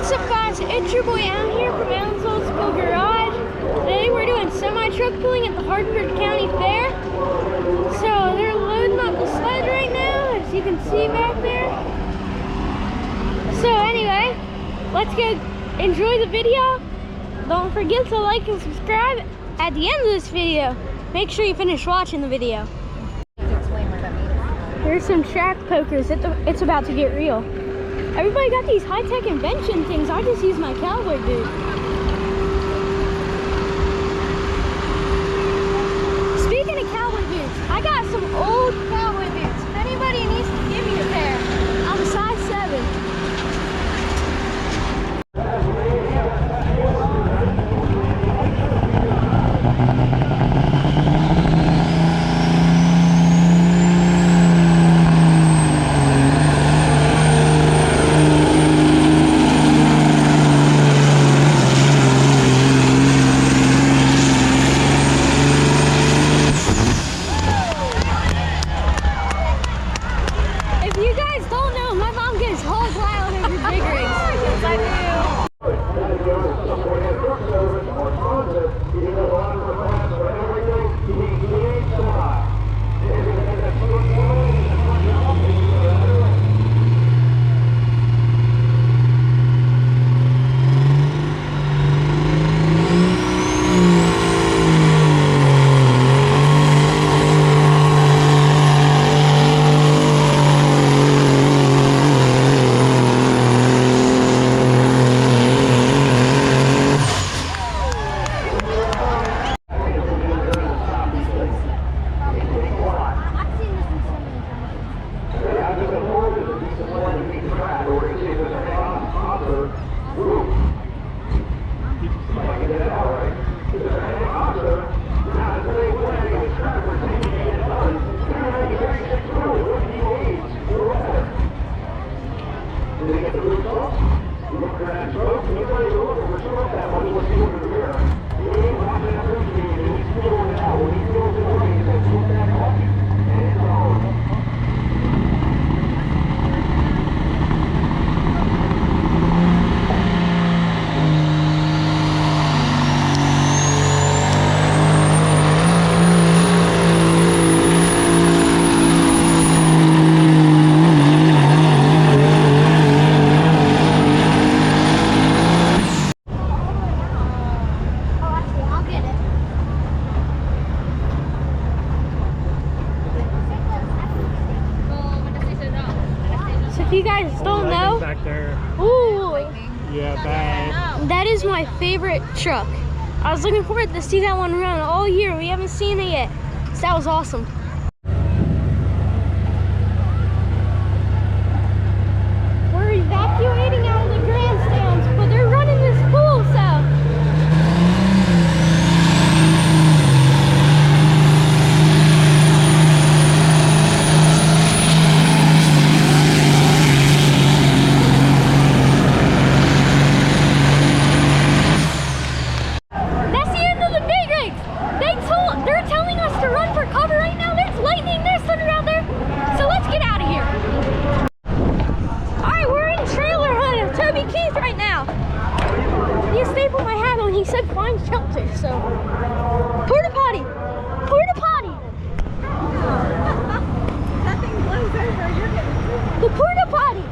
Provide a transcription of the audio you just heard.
What's up, guys? It's your boy Alan here from Alan's Old School Garage. Today we're doing semi-truck pulling at the Hartford County Fair. So they're loading up the sled right now, as you can see back there. So anyway, let's go enjoy the video. Don't forget to like and subscribe at the end of this video. Make sure you finish watching the video. Here's some track pokers. It's about to get real. Everybody got these high-tech invention things. I just use my cowboy boot. Speaking of cowboy boots, I got some old cowboy boots. If anybody needs to give me a pair, I'm a size 7. If you guys don't know, back there. Ooh, yeah, bad. That is my favorite truck. I was looking forward to see that one run all year. We haven't seen it yet, so that was awesome. We're evacuating out of the grandstands, but they're running this pool, so. They're telling us to run for cover right now. There's lightning, there's thunder out there. So let's get out of here. Alright, we're in trailer hunt of Toby Keith right now. He stapled my hat on. He said find shelter. So porta potty. Porta potty. That thing blows over. You're getting The porta potty.